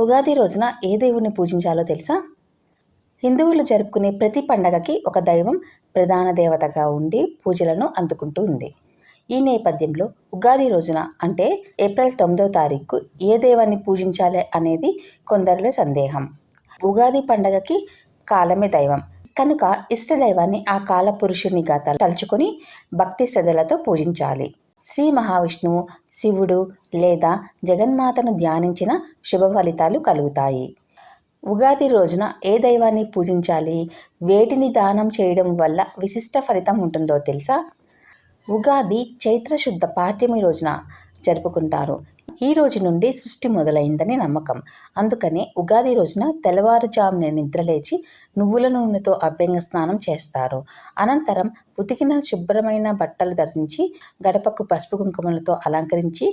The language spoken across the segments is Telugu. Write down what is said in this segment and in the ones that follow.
ఉగాది రోజున ఏ దేవుణ్ణి పూజించాలో తెలుసా? హిందువులు జరుపుకునే ప్రతి పండగకి ఒక దైవం ప్రధాన దేవతగా ఉండి పూజలను అందుకుంటూ ఉంది. ఈ నేపథ్యంలో ఉగాది రోజున అంటే ఏప్రిల్ 9వ తారీఖు ఏ దైవాన్ని పూజించాలి అనేది కొందరిలో సందేహం. ఉగాది పండగకి కాలమే దైవం కనుక ఇష్ట దైవాన్ని ఆ కాల పురుషునిగా తలుచుకొని భక్తి శ్రద్ధలతో పూజించాలి. శ్రీ మహావిష్ణువు, శివుడు లేదా జగన్మాతను ధ్యానించిన శుభ ఫలితాలు కలుగుతాయి. ఉగాది రోజున ఏ దైవాన్ని పూజించాలి, వేటిని దానం చేయడం వల్ల విశిష్ట ఫలితం ఉంటుందో తెలుసా? ఉగాది చైత్ర శుద్ధ పాడ్యమి రోజున జరుపుకుంటారు. ఈ రోజు నుండి సృష్టి మొదలైందని నమ్మకం. అందుకనే ఉగాది రోజున తెల్లవారుజామున నిద్రలేచి నువ్వుల నూనెతో అభ్యంగ స్నానం చేస్తారు. అనంతరం ఉతికిన శుభ్రమైన బట్టలు ధరించి గడపకు పసుపు కుంకుమలతో అలంకరించి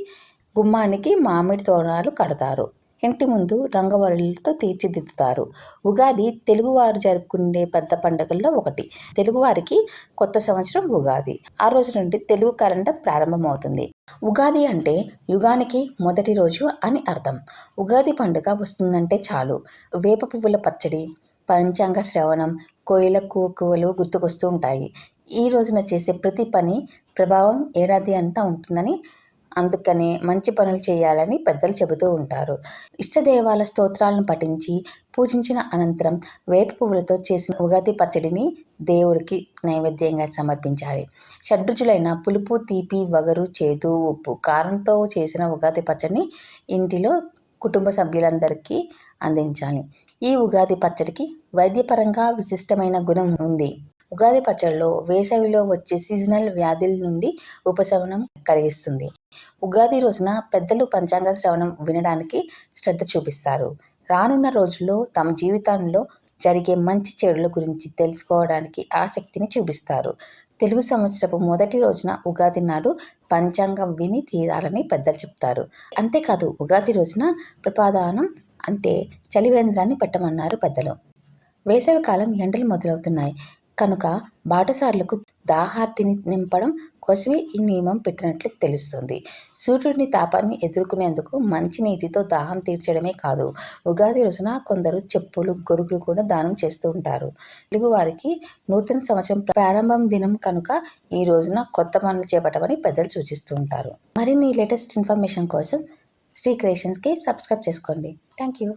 గుమ్మానికి మామిడి తోరణాలు కడతారు. ఇంటి ముందు రంగవల్లులతో తీర్చిదిద్దుతారు. ఉగాది తెలుగువారు జరుపుకునే పెద్ద పండుగల్లో ఒకటి. తెలుగువారికి కొత్త సంవత్సరం ఉగాది. ఆ రోజు నుండి తెలుగు క్యాలెండర్ ప్రారంభమవుతుంది. ఉగాది అంటే యుగానికి మొదటి రోజు అని అర్థం. ఉగాది పండుగ వస్తుందంటే చాలు వేప పువ్వుల పచ్చడి, పంచాంగ శ్రవణం, కోయిల కూకువలు గుర్తుకొస్తూ ఉంటాయి. ఈ రోజున చేసే ప్రతి పని ప్రభావం ఏడాది అంతా ఉంటుందని, అందుకనే మంచి పనులు చేయాలని పెద్దలు చెబుతూ ఉంటారు. ఇష్టదేవాల స్తోత్రాలను పఠించి పూజించిన అనంతరం వేప పువ్వులతో చేసిన ఉగాది పచ్చడిని దేవుడికి నైవేద్యంగా సమర్పించాలి. షడ్రుచులైన పులుపు, తీపి, వగరు, చేదు, ఉప్పు, కారంతో చేసిన ఉగాది పచ్చడిని ఇంటిలో కుటుంబ సభ్యులందరికీ అందించాలి. ఈ ఉగాది పచ్చడికి వైద్యపరంగా విశిష్టమైన గుణం ఉంది. ఉగాది పచ్చడిలో వేసవిలో వచ్చే సీజనల్ వ్యాధుల నుండి ఉపశమనం కలిగిస్తుంది. ఉగాది రోజున పెద్దలు పంచాంగ శ్రవణం వినడానికి శ్రద్ధ చూపిస్తారు. రానున్న రోజుల్లో తమ జీవితంలో జరిగే మంచి చెడుల గురించి తెలుసుకోవడానికి ఆసక్తిని చూపిస్తారు. తెలుగు సంవత్సరపు మొదటి రోజున ఉగాది నాడు పంచాంగం విని తీరాలని పెద్దలు చెప్తారు. అంతేకాదు ఉగాది రోజున ప్రపాదానం అంటే చలివేంద్రాన్ని పెట్టమన్నారు పెద్దలు. వేసవి కాలం ఎండలు మొదలవుతున్నాయి కనుక బాటసారులకు దాహార్తిని నింపడం కోసమే ఈ నియమం పెట్టినట్లు తెలుస్తుంది. సూర్యుడిని తాపాన్ని ఎదుర్కొనేందుకు మంచి నీటితో దాహం తీర్చడమే కాదు, ఉగాది రోజున కొందరు చెప్పులు, గొడుగులు కూడా దానం చేస్తూ ఉంటారు. తెలుగు వారికి నూతన సంవత్సరం ప్రారంభం దినం కనుక ఈ రోజున కొత్త పనులు చేపట్టమని పెద్దలు సూచిస్తూ ఉంటారు. మరిన్ని లేటెస్ట్ ఇన్ఫర్మేషన్ కోసం శ్రీ క్రియేషన్స్కి సబ్స్క్రైబ్ చేసుకోండి. Thank you.